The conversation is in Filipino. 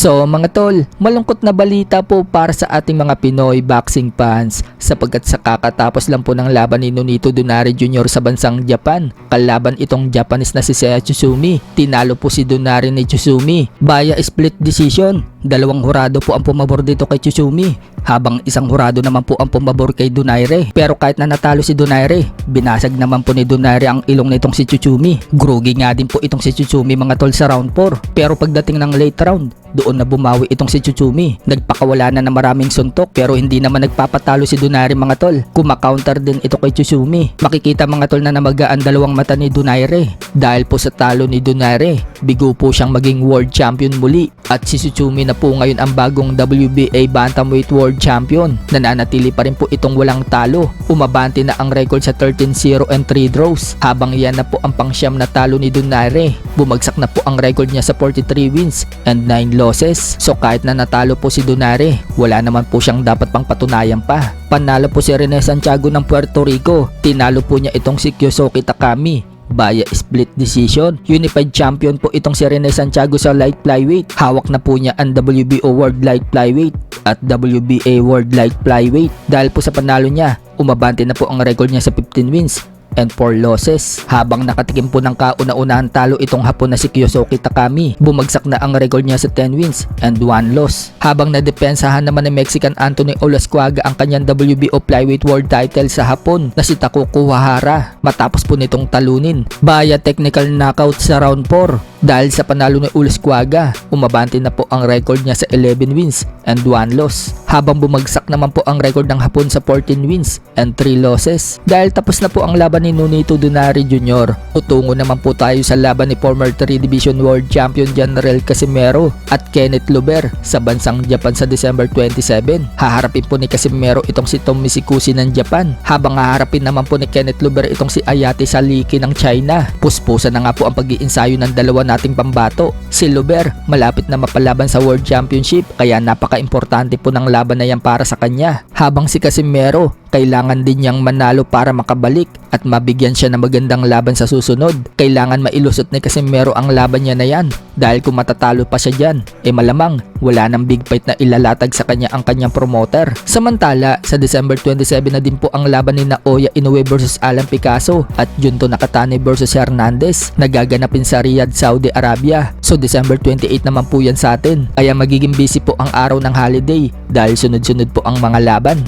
So mga tol, malungkot na balita po para sa ating mga Pinoy boxing fans sapagkat sa kakatapos lang po ng laban ni Nonito Donaire Jr. sa bansang Japan. Kalaban itong Japanese na si Seiya Chizumi. Tinalo po si Donaire ni Chizumi via split decision. Dalawang hurado po ang pumabor dito kay Chizumi, habang isang hurado naman po ang pumabor kay Donaire. Pero kahit na natalo si Donaire, binasag naman po ni Donaire ang ilong nitong si Chizumi. Grogi nga din po itong si Chizumi mga tol sa round 4. Pero pagdating ng late round, doon na bumawi itong si Chizumi. Nagpakawala na ng maraming suntok pero hindi naman nagpapatalo si Donaire mga tol. Kuma-counter din ito kay Chizumi. Makikita mga tol na namagaan dalawang mata ni Donaire. Dahil po sa talo ni Donaire, bigo po siyang maging world champion muli. At si Chizumi na po ngayon ang bagong WBA Bantamweight World Champion. Nananatili pa rin po itong walang talo. Umabante na ang record sa 13-0 and 3 draws. Habang yan na po ang pangsyam na talo ni Donaire. Bumagsak na po ang record niya sa 43 wins and 9 losses. So kahit na natalo po si Donaire, wala naman po siyang dapat pang patunayan pa. Panalo po si Rene Santiago ng Puerto Rico. Tinalo po niya itong si Kyosuke Takami via split decision. Unified champion po itong si Rene Santiago sa light flyweight. Hawak na po niya ang WBO World Light Flyweight at WBA World Light Flyweight. Dahil po sa panalo niya, umabante na po ang record niya sa 15 wins and 4 losses. Habang nakatikim po ng kauna-unahan talo itong Hapon na si Kyosuke Takami, bumagsak na ang record niya sa 10 wins and 1 loss. Habang nadepensahan naman ng Mexican Anthony Olascuaga ang kanyang WBO Flyweight World title sa Hapon na si Taku Kuwahara, matapos po nitong talunin via technical knockout sa round 4. Dahil sa panalo ni Olascuaga, umabante na po ang record niya sa 11 wins and 1 loss. Habang bumagsak naman po ang record ng Hapon sa 14 wins and 3 losses. Dahil tapos na po ang laban ni Nonito Donaire Jr., tutungo naman po tayo sa laban ni former 3 Division World Champion General Casimero at Kenneth Luber sa bansang Japan sa December 27. Haharapin po ni Casimero itong si Tom Misikushi ng Japan, habang haharapin naman po ni Kenneth Luber itong si Ayate Saliki ng China. Puspusan na nga po ang pag-iinsayo ng dalawa nating pambato. Si Luber malapit na mapalaban sa World Championship, kaya napaka-importante po ng laban na yan para sa kanya. Habang si Casimero, kailangan din niyang manalo para makabalik at mabigyan siya ng magandang laban sa susunod. Kailangan mailusot ni Casimero ang laban niya na yan, dahil kung matatalo pa siya dyan, malamang wala nang big fight na ilalatag sa kanya ang kanyang promoter. Samantala, sa December 27 na din po ang laban ni Naoya Inoue versus Alan Picasso at Junto Nakatani versus Hernandez na gaganapin sa Riyadh, Saudi Arabia. So December 28 naman po yan sa atin, kaya magiging busy po ang araw ng holiday dahil sunod-sunod po ang mga laban.